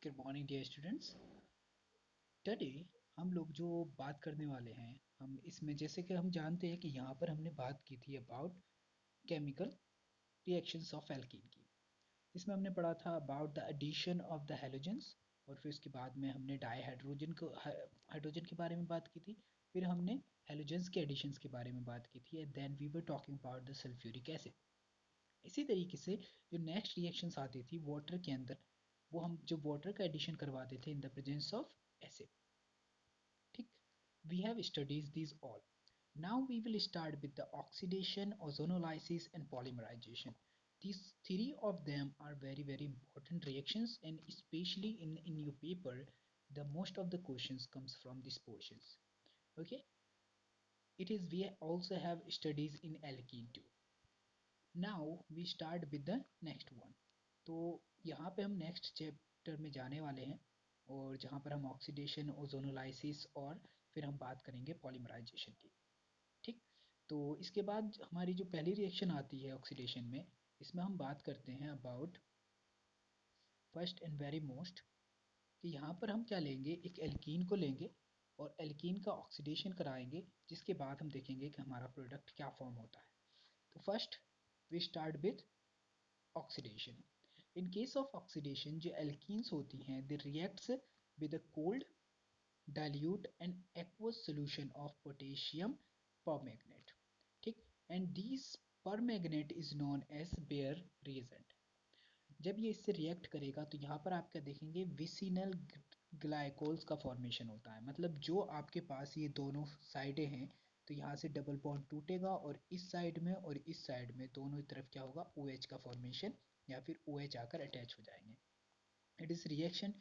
Good morning dear students. Today हम लोग जो बात करने वाले हैं, हम इसमें जैसे कि हम जानते हैं कि यहाँ पर हमने बात की थी about chemical reactions of alkene की। इसमें हमने पढ़ा था about the addition of the halogens, और फिर उसके बाद में हमने हाइड्रोजन के बारे में बात की थी। फिर हमने हैलोजेंस के एडिशंस के बारे में बात की थी, and then we were talking about the sulphuric acid. इसी तरीके से जो नेक्स्ट रिएक्शंस आती थी वाटर के अंदर, वो हम जो वाटर का एडिशन करवाते थे इन द प्रेजेंस ऑफ एसिड। ठीक, we have studied these all. Now we will start with the oxidation, ozonolysis and polymerization. These three of them are very important reactions, and especially in your paper the most of the questions comes from these portions. Okay, it is we also have studies in alkene too. Now we start with the next one. तो यहाँ पे हम next chapter में जाने वाले हैं, और जहाँ पर हम ऑक्सीडेशन, ओजोनोलाइसिस और फिर हम बात करेंगे पॉलीमराइजेशन की। ठीक, तो इसके बाद हमारी जो पहली रिएक्शन आती है ऑक्सीडेशन में, इसमें हम बात करते हैं about first and very most, कि यहाँ पर हम क्या लेंगे, एक एल्कीन को लेंगे और एल्कीन का ऑक्सीडेशन कराएंगे, जिसके बाद हम देखेंगे कि हमारा प्रोडक्ट क्या फॉर्म होता है। तो first we start with oxidation. In case of oxidation जो एल्कीन्स होती हैं, they reacts with a cold dilute and aqueous solution of potassium permanganate. ठीक, and these permanganate is known as Bayer reagent. जब ये इससे रिएक्ट करेगा तो यहाँ पर आप क्या देखेंगे, विसिनल ग्लाइकोल्स का फॉर्मेशन होता है। मतलब जो आपके पास ये दोनों साइडें हैं, तो यहाँ से डबल बॉन्ड टूटेगा और इस साइड में और इस साइड में दोनों तरफ क्या होगा, OH का फॉर्मेशन या फिर OH आकर अटैच हो जाएंगे। It is reaction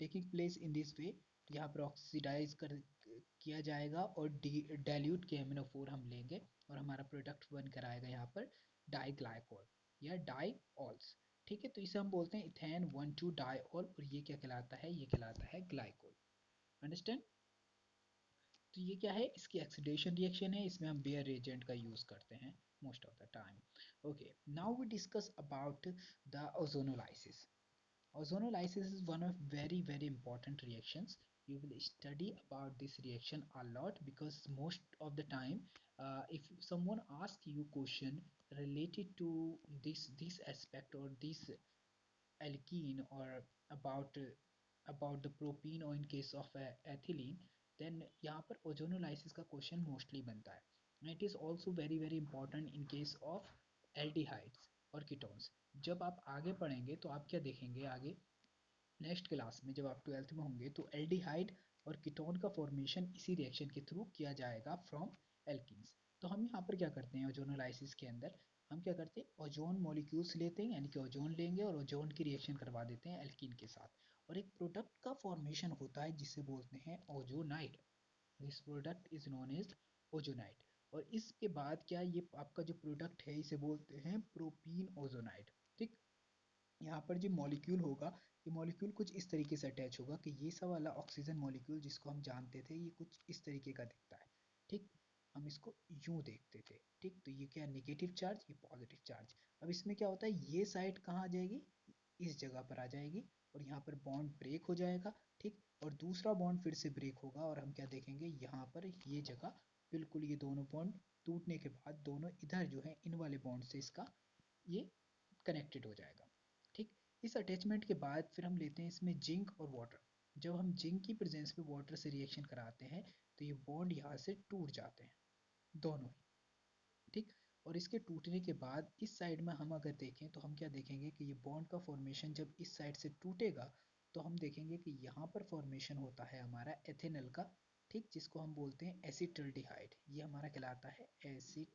taking place in this वे। यहाँ पर ऑक्सीडाइज कर किया जाएगा और डाइल्यूट KMnO4 हम लेंगे और हमारा प्रोडक्ट बन कर आएगा यहाँ पर डाइग्लाइकोल या डाइऑल्स। ठीक है, तो इसे हम बोलते हैं इथेन 1,2 डाइऑल, और ये क्या कहलाता है, ये कहलाता है ग्लाइकोल। अंडरस्टैंड? तो ये क्या है, इसकी ऑक्सीडेशन रिएक्शन है, इसमें हम बेयर रिएजेंट का यूज करते हैं most of the time. Okay, now we discuss about the ozonolysis. Ozonolysis is one of very important reactions. You will study about this reaction a lot, because most of the time if someone asks you question related to this aspect or this alkene, or about the propene, or in case of ethylene, then यहाँ पर ozonolysis का question mostly बनता है. And it is also very important in case of aldehydes और ketones. जब आप आगे पढ़ेंगे तो आप क्या देखेंगे, आगे नेक्स्ट क्लास में जब आप 12th में होंगे, तो एल्डिहाइड और कीटोन का फॉर्मेशन इसी रिएक्शन के थ्रू किया जाएगा फ्रॉम एल्कीन्स। तो हम यहाँ पर क्या करते हैं, ओजोनोलाइसिस के अंदर हम क्या करते हैं, ओजोन मॉलिक्यूल्स लेते हैं, यानी कि ओजोन लेंगे और ओजोन की रिएक्शन करवा देते हैं एल्कीन के साथ, और एक प्रोडक्ट का फॉर्मेशन होता है जिसे बोलते हैं ozonide. This product is known as ozonide. और इसके बाद क्या, ये आपका जो प्रोडक्ट है इसे बोलते हैं प्रोपीन ओजोनाइड। ठीक, यहाँ पर जो मॉलिक्यूल होगा, ये मॉलिक्यूल कुछ इस तरीके से अटैच होगा कि ये सब वाला ऑक्सीजन मॉलिक्यूल जिसको हम जानते थे, ये कुछ इस तरीके का दिखता है। ठीक, हम इसको यूं देखते थे। ठीक, तो ये क्या, नेगेटिव चार्ज, ये पॉजिटिव चार्ज। अब इसमें क्या होता है, ये साइड कहाँ आ जाएगी, इस जगह पर आ जाएगी, और यहाँ पर बॉन्ड ब्रेक हो जाएगा। ठीक, और दूसरा बॉन्ड फिर से ब्रेक होगा, और हम क्या देखेंगे, यहाँ पर ये जगह बिल्कुल ये दोनों बॉन्ड टूटने के बाद दोनों इधर जो है इन वाले बॉन्ड से इसका ये कनेक्टेड हो जाएगा। ठीक, इस अटैचमेंट के बाद फिर हम लेते हैं इसमें जिंक और वाटर। जब हम जिंक की प्रेजेंस में वाटर से रिएक्शन कराते हैं, तो ये बॉन्ड यहाँ से टूट जाते हैं दोनों ही। ठीक, और इसके टूटने के बाद इस साइड में हम अगर देखें, तो हम क्या देखेंगे कि ये बॉन्ड का फॉर्मेशन जब इस साइड से टूटेगा, तो हम देखेंगे कि यहाँ पर फॉर्मेशन होता है हमारा एथेनल का। ठीक, जिसको हम बोलते हैं एसिटल्डिहाइड, ये हमारा कहलाता है एसिड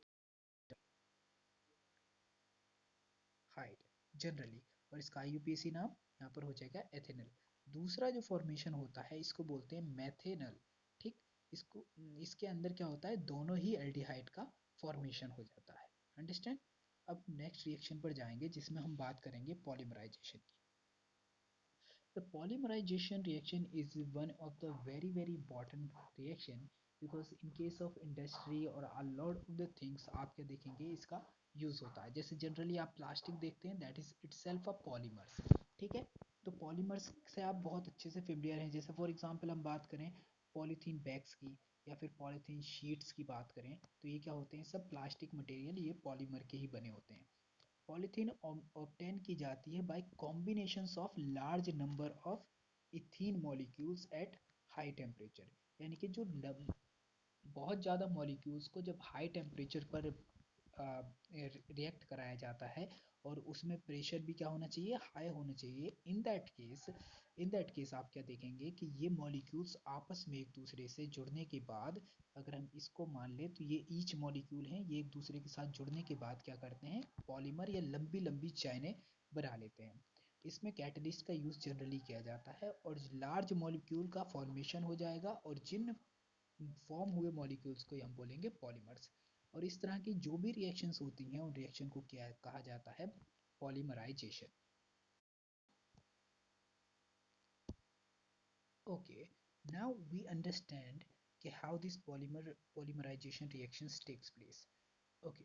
हाइड जनरली, और इसका IUPAC नाम यहाँ पर हो जाएगा एथेनल। दूसरा जो फॉर्मेशन होता है इसको बोलते हैं मैथेनल। ठीक, इसको इसके अंदर क्या होता है, दोनों ही एल्डिहाइड का फॉर्मेशन हो जाता है। अंडरस्टैंड? अब नेक्स्ट रिएक्शन पर जाएंगे जिसमें हम बात करेंगे पॉलीमराइजेशन की। The polymerization reaction is one of the very important reaction, because in case of industry और a lot of the things आप क्या देखेंगे, इसका यूज होता है। जैसे जनरली आप प्लास्टिक देखते हैं, that is itself a polymer. ठीक है, तो पॉलीमर्स से आप बहुत अच्छे से फेमिलियर हैं। जैसे फॉर एग्जांपल हम बात करें पॉलीथीन बैग्स की या फिर पॉलीथीन शीट्स की बात करें, तो ये क्या होते हैं, सब प्लास्टिक मटेरियल, ये पॉलीमर के ही बने होते हैं। पॉलीथीन ऑब्टेन की जाती है by combinations of large number of ethene molecules at high temperature. यानी कि जो बहुत ज़्यादा मॉलिक्यूल्स को जब हाई टेम्परेचर पर रिएक्ट कराया जाता है, और उसमें प्रेशर भी क्या होना चाहिए, हाई होना चाहिए। इन दैट केस आप क्या देखेंगे कि ये मॉलिक्यूल्स आपस में एक दूसरे से जुड़ने के बाद, अगर हम इसको मान लें तो ये ईच मॉलिक्यूल हैं, ये एक दूसरे के साथ जुड़ने के बाद क्या करते हैं, पॉलीमर या लंबी लंबी चैनें बना लेते हैं। इसमें कैटलिस्ट का यूज़ जनरली किया जाता है और लार्ज मॉलिक्यूल का फॉर्मेशन हो जाएगा, और जिन फॉर्म हुए मॉलिक्यूल्स को हम बोलेंगे पॉलीमर्स। और इस तरह की जो भी रिएक्शंस होती हैं उन रिएक्शन को क्या कहा जाता है, polymerization. Okay, now we understand कि how this polymerization reactions takes place. Okay,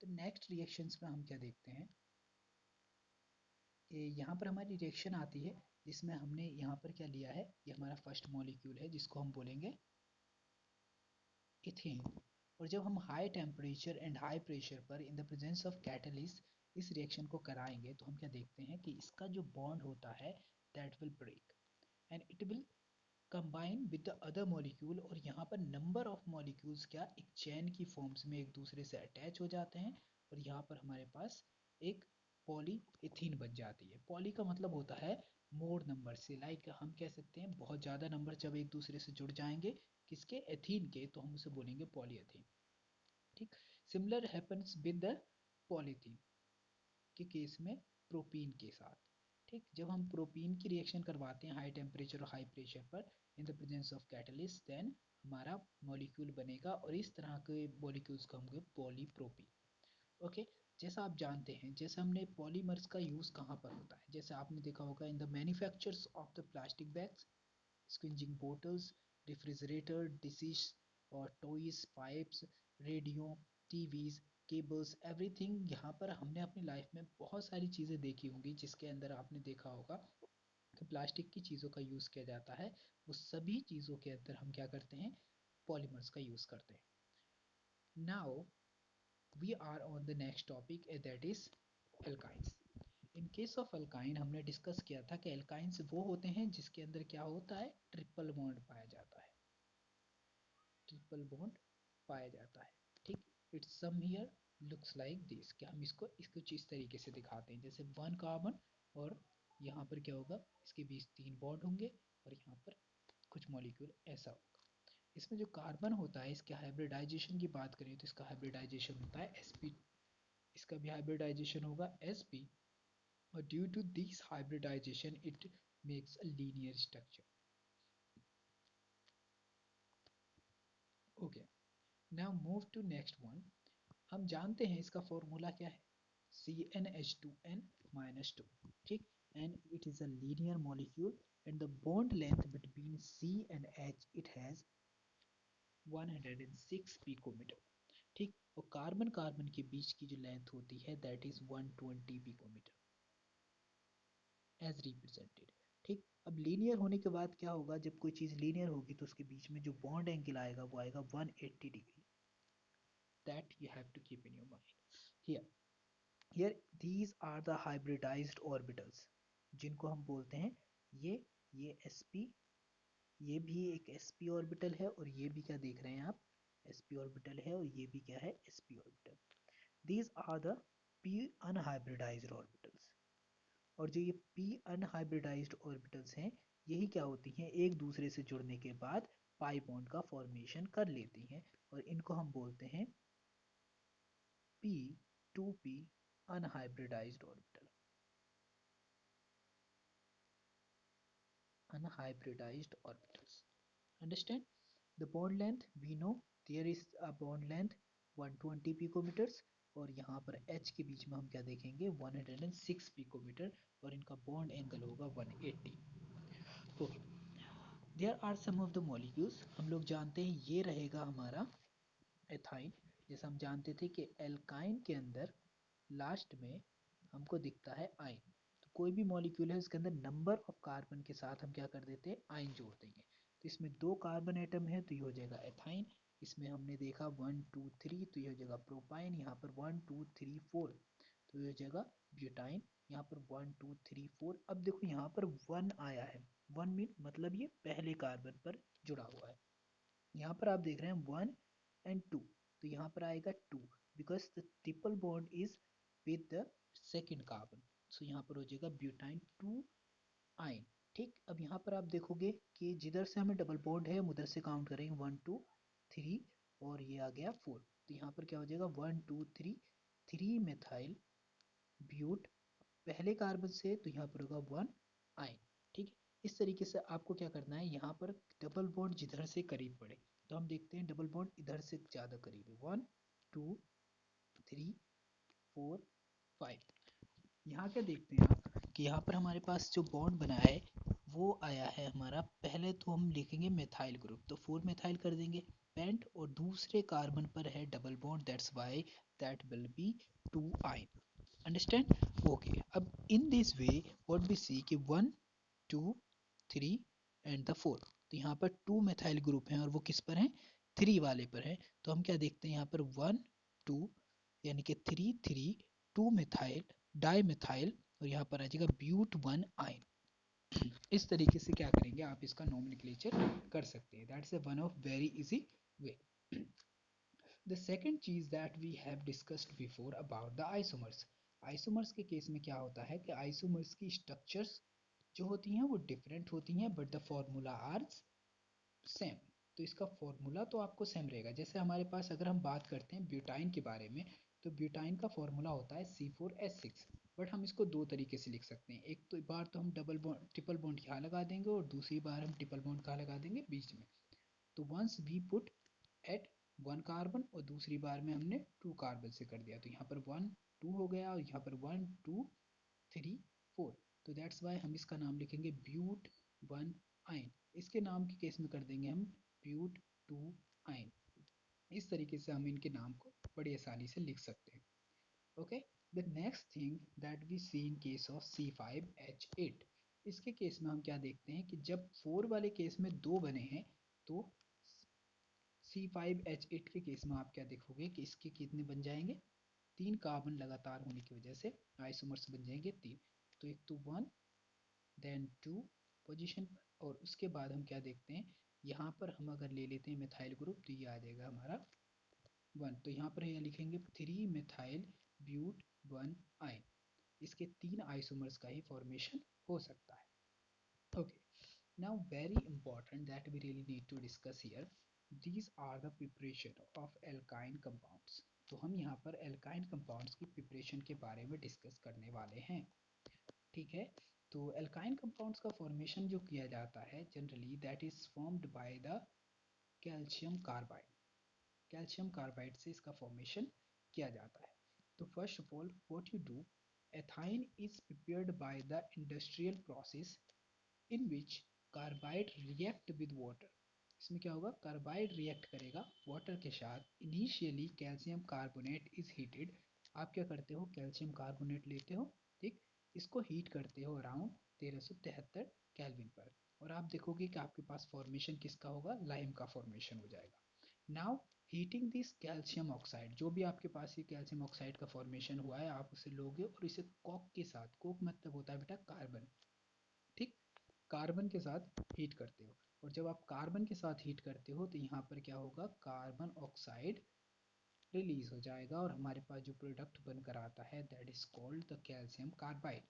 तो नेक्स्ट रिएक्शंस में हम क्या देखते हैं कि यहाँ पर हमारी रिएक्शन आती है जिसमें हमने यहाँ पर क्या लिया है, ये हमारा फर्स्ट मॉलिक्यूल है जिसको हम बोलेंगे इथेन। और जब हम high temperature and high pressure पर in the presence of catalyst इस रिएक्शन को कराएंगे, तो हम क्या देखते हैं कि इसका जो बॉन्ड होता है that will break and it will combine with the other molecule. और यहाँ पर नंबर ऑफ मॉलिक्यूल्स क्या एक चैन की फॉर्म्स में एक दूसरे से अटैच हो जाते हैं, और यहाँ पर हमारे पास एक पॉलीइथीन बन जाती है। पॉली का मतलब होता है मोर नंबर से, लाइक हम कह सकते हैं बहुत ज़्यादा नंबर जब एक दूसरे से जुड़ जाएंगे किसके, एथीन के, तो हम उसे बोलेंगे पॉलीएथीन। ठीक, similar happens with the polythene के केस में प्रोपीन के साथ। ठीक, जब हम प्रोपीन की रिएक्शन करवाते हैं हाई टेम्परेचर और हाई प्रेशर पर in the presence of catalyst, then हमारा मॉलिक्यूल बनेगा, और इस तरह के मॉलिक्यूल्स को हम पॉलीप्रोपीन। ओके, जैसा आप जानते हैं, जैसे हमने पॉलीमर्स का यूज़ कहाँ पर होता है, जैसे आपने देखा होगा in the manufactures of the plastic bags, squeezing bottles, refrigerator, dishes और toys, pipes, radio, TVs, cables, everything. यहाँ पर हमने अपनी लाइफ में बहुत सारी चीज़ें देखी होंगी जिसके अंदर आपने देखा होगा कि प्लास्टिक की चीज़ों का यूज़ किया जाता है। वो सभी चीज़ों के अंदर हम क्या करते हैं, पॉलीमर्स का यूज़ करते हैं। Now we are on the next topic, that is alkynes. In case of alkyne हमने डिस्कस किया था कि एल्काइंस वो होते हैं जिसके अंदर क्या होता है, ट्रिपल बॉन्ड पाया जाता है। ट्रिपल बॉन्ड पाया जाता है। ठीक, it's some here looks like this, कि हम इसको इसको इस तरीके से दिखाते हैं, जैसे वन कार्बन, और यहाँ पर क्या होगा, इसके बीच तीन बॉन्ड होंगे, और यहाँ पर कुछ मॉलिक्यूल ऐसा होगा। इसमें जो कार्बन होता है, इसके हाइब्रिडाइजेशन की बात करें तो इसका हाइब्रिडाइजेशन होता है sp, इसका भी हाइब्रिडाइजेशन होगा sp, और due to this hybridisation it makes a linear structure. Okay, now move to next one. हम जानते हैं इसका फॉर्मूला क्या है, CnH2n minus 2। ठीक, and it is a linear molecule and the bond length between C and H it has 106 picometer। ठीक, और carbon carbon के बीच की जो लेंथ होती है that is 120 picometre as represented. ठीक, अब लीनियर होने के बाद क्या होगा, जब कोई चीज़ लीनियर होगी तो उसके बीच में जो बॉन्ड एंगल आएगा वो आएगा 180 degree. That you have to keep in your mind. Here here these are the hybridised orbitals, जिनको हम बोलते हैं ये sp, ये भी एक sp ऑर्बिटल है, और ये भी क्या देख रहे हैं आप, sp ऑर्बिटल है, और ये भी क्या है, sp orbital. These are the p unhybridised orbitals. और जो ये p अनहाइब्रिडाइज्ड ऑर्बिटल्स हैं, यही क्या होती हैं, एक दूसरे से जुड़ने के बाद पाई बॉन्ड का फॉर्मेशन कर लेती हैं, और इनको हम बोलते हैं p2p unhybridised orbital. Unhybridized orbitals. Understand? The bond length we know there is a bond length 120 picometers, और यहाँ पर H के बीच में हम क्या देखेंगे, 106 पिकोमीटर, और इनका बॉन्ड एंगल होगा 180। Okay, there are some of the molecules, हम लोग जानते हैं ये रहेगा हमारा एथाइन। जैसे हम जानते थे कि एल्काइन के अंदर लास्ट में हमको दिखता है आइन, तो कोई भी मॉलिक्यूल है उसके अंदर नंबर ऑफ कार्बन के साथ हम क्या कर देते हैं, आयन जोड़ देंगे। तो इसमें 2 कार्बन एटम है तो ये हो जाएगा एथाइन। इसमें हमने देखा 1 2 3 तो ये हो जाएगा प्रोपाइन। यहाँ पर 1 2 3 4 तो ये हो जाएगा ब्यूटाइन। यहाँ पर 1 2 3 4। अब देखो यहाँ पर 1 आया है, 1 मीन मतलब ये पहले कार्बन पर जुड़ा हुआ है। यहाँ पर आप देख रहे हैं 1 एंड 2 तो यहाँ पर आएगा 2 because the triple bond is with the second carbon. So यहाँ पर हो जाएगा ब्यूटाइन 2 आइन। ठीक, अब यहाँ पर आप देखोगे कि जिधर से हमें डबल बॉन्ड है हम उधर से काउंट करेंगे 1 2 3 और ये आ गया 4। तो यहाँ पर क्या हो जाएगा 1 2 3 3 मेथाइल ब्यूट पहले कार्बन से, तो यहाँ पर होगा 1 आइन। ठीक है, इस तरीके से आपको क्या करना है, यहाँ पर डबल बॉन्ड जिधर से करीब पड़े तो हम देखते हैं डबल बॉन्ड इधर से ज़्यादा करीब है, 1 2 3 4 5। यहाँ क्या देखते हैं आप कि यहाँ पर हमारे पास जो बॉन्ड बना है वो आया है हमारा, पहले तो हम लिखेंगे मेथाइल ग्रुप तो 4 मेथाइल कर देंगे पेंट, और दूसरे कार्बन पर है double bond, that's why that will be 2 yne. Understand? Okay, अब in this way what we see कि 1 2 3 एंड द 4। तो यहाँ पर 2 मेथाइल ग्रुप हैं और वो किस पर हैं, 3 वाले पर है। तो हम क्या देखते हैं यहाँ पर 1 2 यानी कि 3 3 2 मेथाइल डाई मेथाइल और यहाँ पर आ जाएगा ब्यूट 1 आइन। इस तरीके से क्या करेंगे आप इसका नोमेनक्लेचर कर सकते हैं। That's one of very easy way. The second चीज that we have discussed before about the isomers। Isomers के केस में क्या होता है कि आइसोमर्स की स्ट्रक्चर्स जो होती हैं वो डिफरेंट होती हैं but the formula are same. तो इसका फॉर्मूला तो आपको सेम रहेगा। जैसे हमारे पास अगर हम बात करते हैं ब्यूटाइन के बारे में तो ब्यूटाइन का फॉर्मूला होता है C4H6। बट हम इसको दो तरीके से लिख सकते हैं, एक तो बार तो हम डबल बॉन्ड ट्रिपल बॉन्ड यहाँ लगा देंगे और दूसरी बार हम ट्रिपल बॉन्ड कहाँ लगा देंगे, बीच में। तो once we put at 1 carbon और दूसरी बार में हमने 2 कार्बन से कर दिया तो यहाँ पर 1 2 हो गया और यहाँ पर 1 2 3 4। तो दैट्स वाई हम इसका नाम लिखेंगे ब्यूट 1 आइन। इसके नाम के केस में कर देंगे हम ब्यूट 2 आइन। इस तरीके से हम इनके नाम को बड़ी आसानी से लिख सकते हैं। Okay, the next thing that we see in case of C5H8। इसके केस में हम क्या देखते हैं कि जब 4 वाले केस में 2 बने हैं तो C5H8 के केस में आप क्या देखोगे कि इसके कितने बन जाएंगे, 3 कार्बन लगातार होने की वजह से आइसोमर्स बन जाएंगे 3। तो एक तो 1 देन 2 पोजीशन पर और उसके बाद हम क्या देखते हैं, यहाँ पर हम अगर ले लेते हैं मिथाइल ग्रुप तो ये आ जाएगा हमारा 1। तो यहाँ पर ये लिखेंगे 3 मिथाइल ब्यूट 1 आइन। इसके 3 आइसोमर्स का ही फॉर्मेशन हो सकता है। Okay, now very important that we really need to discuss here, these are the preparation of alkyne compounds। तो हम यहाँ पर alkyne compounds की प्रिपरेशन के बारे में डिस्कस करने वाले हैं। ठीक है, तो alkyne compounds का फॉर्मेशन जो किया जाता है generally that is formed by the calcium carbide. Calcium carbide से इसका फॉर्मेशन किया जाता है। तो first of all what you do, ethyne is prepared by the industrial process in which carbide react with water. इसमें क्या होगा, कार्बाइड रिएक्ट करेगा वाटर के साथ। Initially calcium carbonate is heated. आप क्या करते हो, कैल्शियम कार्बोनेट लेते हो, ठीक, इसको हीट करते हो अराउंड 1373 केल्विन पर और आप देखोगे कि आपके पास फॉर्मेशन किसका होगा, लाइम का फॉर्मेशन हो जाएगा। Now heating this calcium oxide, जो भी आपके पास ये कैल्शियम ऑक्साइड का फॉर्मेशन हुआ है आप उसे लोगे और इसे कोक के साथ, कोक मतलब होता है बेटा कार्बन, ठीक, कार्बन के साथ हीट करते हो। और जब आप कार्बन के साथ हीट करते हो तो यहाँ पर क्या होगा, कार्बन ऑक्साइड रिलीज हो जाएगा और हमारे पास जो प्रोडक्ट बनकर आता है that is called the calcium carbide.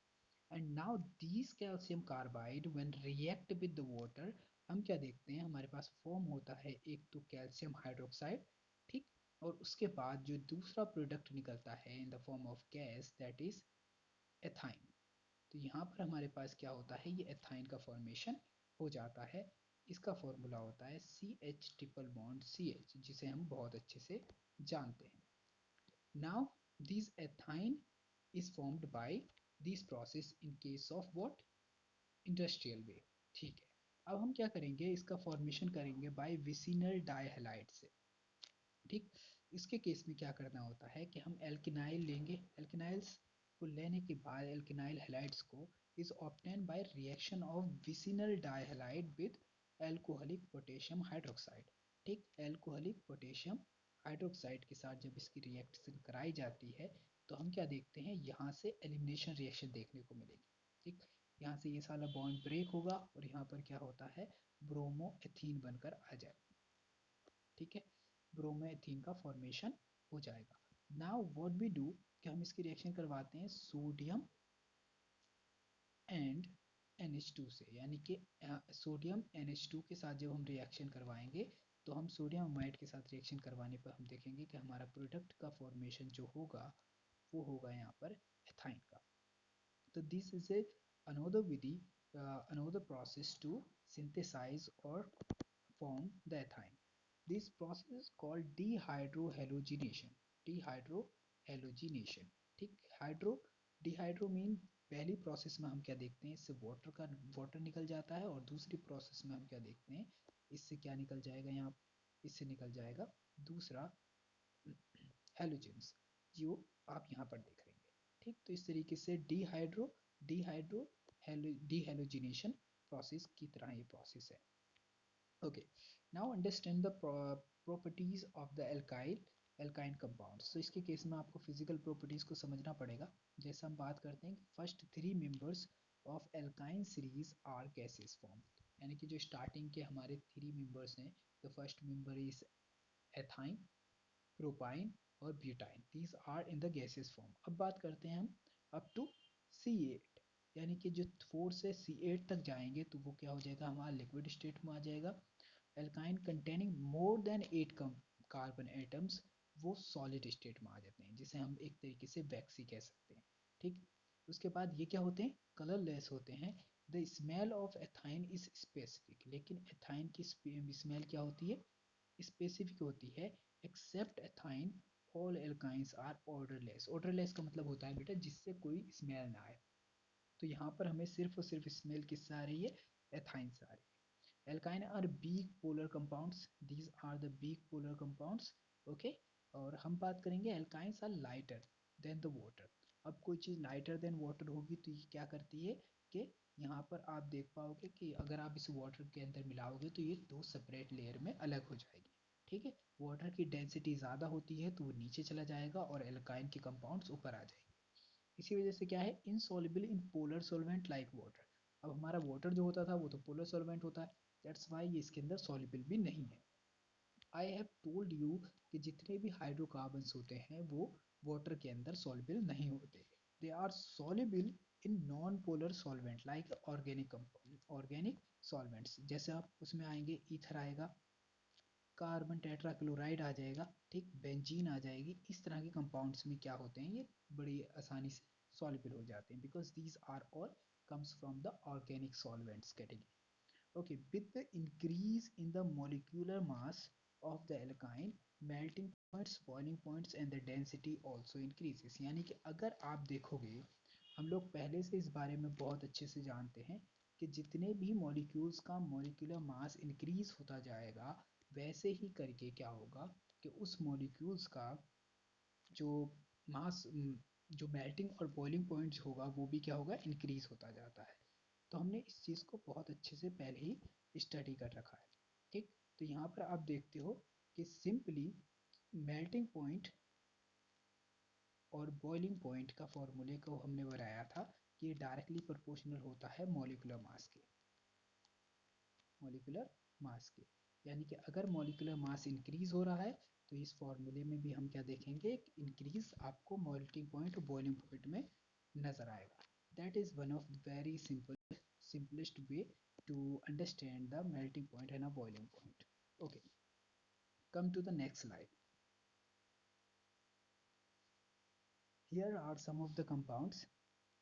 And now this calcium carbide when react with the water, हम क्या देखते हैं हमारे पास फॉर्म होता है एक तो कैल्शियम हाइड्रोक्साइड, ठीक, और उसके बाद जो दूसरा प्रोडक्ट निकलता है in the form of gas that is ethyne. तो यहाँ पर हमारे पास क्या होता है, ये एथाइन का फॉर्मेशन हो जाता है। इसका फॉर्मूला होता है CH ट्रिपल बॉन्ड CH, जिसे हम बहुत अच्छे से जानते हैं। Now this ethyne is formed by this process in case of what, industrial way. ठीक है, अब हम क्या करेंगे, इसका फॉर्मेशन करेंगे बाय विसिनल डाइहैलाइड से। ठीक, इसके केस में क्या करना होता है कि हम एल्किनाइल लेंगे, एल्किनाइल्स को लेने के बाद एल्केनाइल हैलाइड्स को is obtained by reaction of vicinal dihalide with alcoholic potassium hydroxide। ठीक, एल्कोहलिक पोटेशियम हाइड्रोक्साइड के साथ जब इसकी रिएक्शन कराई जाती है तो हम क्या देखते हैं, यहाँ से एलिमिनेशन रिएक्शन देखने को मिलेगी। ठीक, यहाँ से ये सारा बॉन्ड ब्रेक होगा और यहाँ पर क्या होता है, ब्रोमोएथीन बनकर आ जाएगा। ठीक है, ब्रोमोएथीन का फॉर्मेशन हो जाएगा। नाउ व्हाट वी डू कि हम इसकी रिएक्शन करवाते हैं सोडियम एंड NH2 से, यानी कि सोडियम NH2 के साथ जब हम रिएक्शन करवाएंगे तो हम सोडियम अमाइड के साथ रिएक्शन करवाने पर हम देखेंगे कि हमारा प्रोडक्ट का फॉर्मेशन जो होगा वो होगा यहाँ पर एथाइन का। तो this is a another Vidhi, another process to synthesize or form the ethine. This process is called dehydrohalogenation। dehydrohalogenation। ठीक, हाइड्रो डिहाइड्रो मीन पहली प्रोसेस में हम क्या देखते हैं, इससे वाटर निकल जाता है, और दूसरी प्रोसेस में हम क्या देखते हैं, इससे क्या निकल जाएगा, यहाँ इससे निकल जाएगा दूसरा हैलोजेंस, जो आप यहाँ पर देख रहे हैं। ठीक, तो इस तरीके से डिहाइड्रो डिहेलोजिनेशन प्रोसेस की तरह ये प्रोसेस है। Okay, now understand the properties of the alkyne compounds। तो इसके केस में आपको फिजिकल प्रॉपर्टीज को समझना पड़ेगा। जैसे हम बात करते हैं, first three members of alkyne series are gases form, यानी कि जो स्टार्टिंग के हमारे थ्री मेंबर्स हैं, the first member is ethyne, propyne और butyne, these are in the gases form. अब बात करते हैं हम अप टू C8, यानी कि जो 4 से C8 तक जाएंगे तो वो क्या हो जाएगा, हमारा लिक्विड स्टेट में आ जाएगा। Alkyne containing more than 8 carbon atoms वो सॉलिड स्टेट में आ जाते हैं, जिसे हम एक तरीके से वैक्सी कह सकते हैं। ठीक, उसके बाद ये क्या होते हैं, कलरलेस होते हैं। The smell of ethyne is specific, लेकिन एथाइन की स्मेल क्या होती है, स्पेसिफिक होती है। Except ethyne all alkynes are odourless. Odourless का मतलब होता है बेटा जिससे कोई स्मेल ना आए। तो यहाँ पर हमें सिर्फ और सिर्फ स्मेल किससे आ रही है, एथाइन से आ रही है। Alkyne are weak polar compounds, these are the weak polar compounds. Okay, और हम बात करेंगे alkynes are lighter than the water. अब कोई चीज़ लाइटर देन वाटर होगी तो ये क्या करती है कि यहाँ पर आप देख पाओगे कि अगर आप इस वाटर के अंदर मिलाओगे तो ये दो सेपरेट लेयर में अलग हो जाएगी। ठीक है, वाटर की डेंसिटी ज़्यादा होती है तो वो नीचे चला जाएगा और एल्काइन के कंपाउंड्स ऊपर आ जाएंगे। इसी वजह से क्या है, insoluble in polar solvent like water. अब हमारा वाटर जो होता था वो तो पोलर सॉल्वेंट होता है, दैट्स वाई ये इसके अंदर सॉल्युबल भी नहीं है। आई हैव टोल्ड यू कि जितने भी हाइड्रोकार्बन्स होते हैं वो वाटर के अंदर सॉल्युबल नहीं होते, they are soluble in non polar solvent like organic solvents. जैसे आप उसमें आएंगे, ईथर आएगा, कार्बन टेट्राक्लोराइड आ जाएगा, ठीक, बेंजीन आ जाएगी। इस तरह के कंपाउंड्स में क्या होते हैं, ये बड़ी आसानी से सॉल्युबल हो जाते हैं, because these are all comes from the organic solvents category. Okay, with the increase in the molecular mass of the alkyne, melting points, boiling points and the density also increases। यानी कि अगर आप देखोगे, हम लोग पहले से इस बारे में बहुत अच्छे से जानते हैं कि जितने भी मॉलिक्यूल्स का मॉलिक्यूलर मास इंक्रीज होता जाएगा, वैसे ही करके क्या होगा कि उस मॉलिक्यूल्स का जो मास, जो मेल्टिंग और बॉइलिंग पॉइंट्स होगा वो भी क्या होगा, इंक्रीज होता जाता है। तो हमने इस चीज़ को बहुत अच्छे से पहले ही स्टडी कर रखा है। ठीक, तो यहाँ पर आप देखते हो कि सिंपली मेल्टिंग पॉइंट और बॉइलिंग पॉइंट का फॉर्मूले को हमने बनाया था कि ये डायरेक्टली प्रोपोर्शनल होता है मॉलिक्यूलर मास के। यानी कि अगर मॉलिक्यूलर मास इंक्रीज हो रहा है तो इस फॉर्मूले में भी हम क्या देखेंगे, एक इंक्रीज आपको मेल्टिंग पॉइंट और बॉइलिंग पॉइंट में नजर आएगा। That is one of very simplest way to understand the melting point and a boiling point. Okay, come to the next slide. Here are some of the compounds.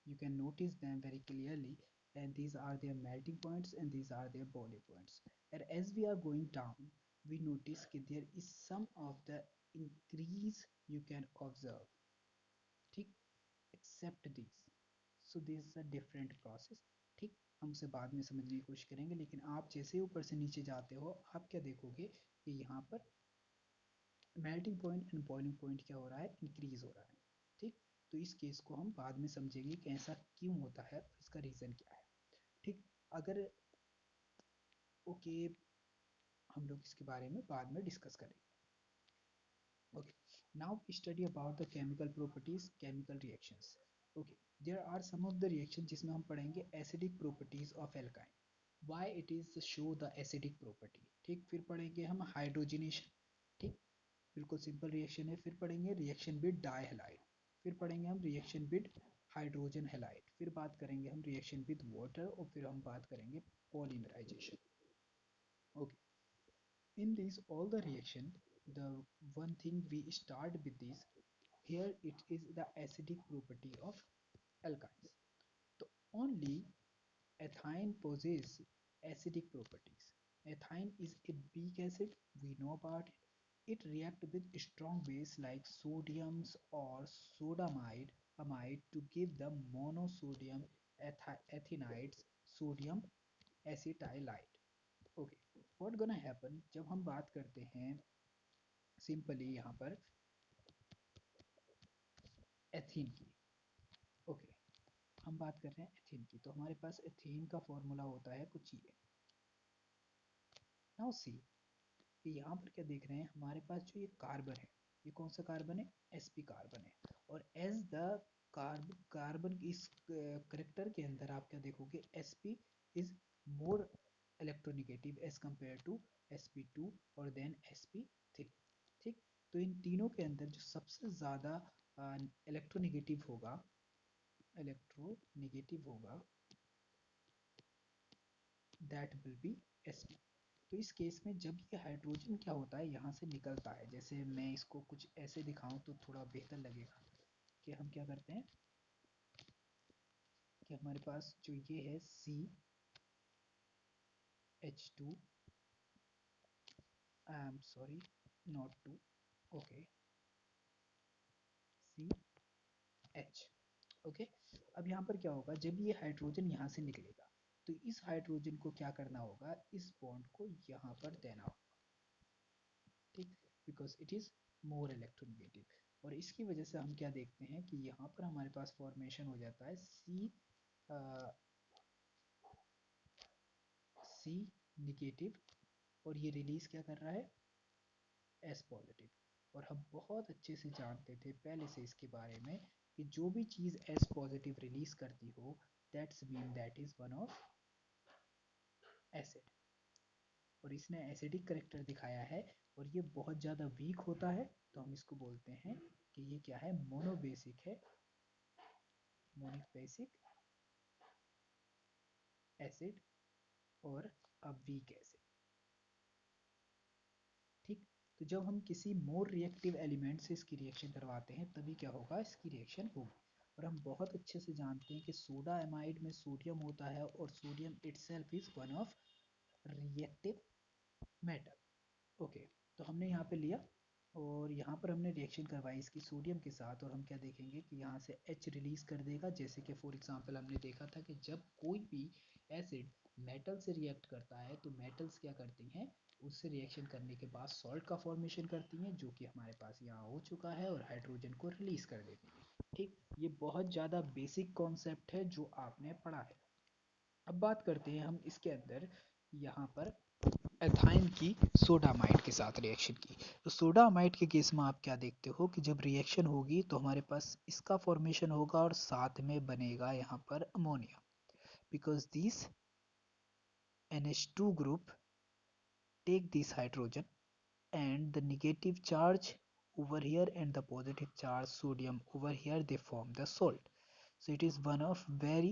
You can notice them very clearly, and these are their melting points and these are their boiling points. And as we are going down, we notice that there is some of the increase you can observe. ठीक, except these. So this is a different process. ठीक, हम उसे बाद में समझने की कोशिश करेंगे, लेकिन आप जैसे ही ऊपर से नीचे जाते हो आप क्या देखोगे कि यहाँ पर melting point and boiling point क्या हो रहा है, इंक्रीज हो रहा है। ठीक, तो इस केस को हम बाद में समझेंगे कि ऐसा क्यों होता है और इसका रीज़न क्या है। ठीक, अगर ओके, हम लोग इसके बारे में बाद में डिस्कस करेंगे। Okay, now we study about the chemical properties, chemical reactions. Okay, there are some of the reactions जिसमें हम पढ़ेंगे acidic properties of alkyne. Why it is show the acidic property. ठीक, फिर पढ़ेंगे हम hydrogenation. ठीक, बिल्कुल सिंपल रिएक्शन है। फिर पढ़ेंगे रिएक्शन विद डाइहैलाइड। फिर पढ़ेंगे हम रिएक्शन विद हाइड्रोजन हैलाइड। फिर बात करेंगे हम रिएक्शन विद वाटर और फिर हम बात करेंगे polymerisation. Okay, in these all the reaction, the one thing we start with this, here it is the acidic property of alkynes. So only ethine possesses acidic properties. Ethine is a weak acid, we know about it. It reacts with strong base like sodiums or sodamide amide to give the monosodium ethinides sodium acetylide. Okay, what gonna happen जब हम बात करते हैं simply यहाँ पर ethene की। Okay, हम बात कर रहे हैं एथीन की, तो हमारे पास एथीन का फॉर्मूला होता है कुछ ये। नाउ सी कि यहाँ पर क्या देख रहे हैं, हमारे पास जो ये कार्बन है, ये कौन सा कार्बन है, sp कार्बन है। और एज द कार्बन की इस करेक्टर के अंदर आप क्या देखोगे, sp is more electronegative as compare to sp2 और देन sp3। ठीक, तो इन तीनों के अंदर जो सबसे ज़्यादा इलेक्ट्रोनिगेटिव होगा, दैट विल बी sp। तो इस केस में जब ये हाइड्रोजन क्या होता है, यहाँ से निकलता है, जैसे मैं इसको कुछ ऐसे दिखाऊं तो थोड़ा बेहतर लगेगा कि हम क्या करते हैं कि हमारे पास जो ये है CH2, I am sorry, not two, okay, CH। Okay, अब यहाँ पर क्या होगा, जब ये हाइड्रोजन यहाँ से निकलेगा तो इस हाइड्रोजन को क्या करना होगा, इस बॉन्ड को यहाँ पर देना होगा। ठीक, because it is more electronegative. और इसकी वजह से हम क्या देखते हैं कि यहाँ पर हमारे पास फॉर्मेशन हो जाता है सी निगेटिव, और ये रिलीज क्या कर रहा है, एस पॉजिटिव। और हम बहुत अच्छे से जानते थे पहले से इसके बारे में कि जो भी चीज़ एस पॉजिटिव रिलीज करती हो, that's mean that is one of acid. और इसने एसिडिक करेक्टर दिखाया है और ये बहुत ज़्यादा वीक होता है, तो हम इसको बोलते हैं कि ये क्या है, मोनोबेसिक है, मोनोबेसिक एसिड और अ वीक एसिड। ठीक, तो जब हम किसी मोर रिएक्टिव एलिमेंट से इसकी रिएक्शन करवाते हैं तभी क्या होगा, इसकी रिएक्शन होगी। और हम बहुत अच्छे से जानते हैं कि सोडा एमाइड में सोडियम होता है और sodium itself is one of reactive metal. Okay, तो हमने यहाँ पे लिया और यहाँ पर हमने रिएक्शन करवाई इसकी सोडियम के साथ, और हम क्या देखेंगे कि यहाँ से H रिलीज कर देगा। जैसे कि फॉर एग्जांपल हमने देखा था कि जब कोई भी एसिड मेटल से रिएक्ट करता है तो मेटल्स क्या करती हैं, उससे रिएक्शन करने के बाद सॉल्ट का फॉर्मेशन करती हैं, जो कि हमारे पास यहाँ हो चुका है, और हाइड्रोजन को रिलीज कर देती है। ठीक, ये बहुत ज़्यादा बेसिक कॉन्सेप्ट है जो आपने पढ़ा है। अब बात करते हैं हम इसके अंदर यहाँ पर एथाइन की सोडामाइड के साथ रिएक्शन की। तो सोडामाइड के केस में आप क्या देखते हो कि जब रिएक्शन होगी तो हमारे पास इसका फॉर्मेशन होगा और साथ में बनेगा यहाँ पर ammonia, because this NH2 group take this hydrogen and the negative charge over here and the positive charge sodium over here, they form the salt. So it is one of very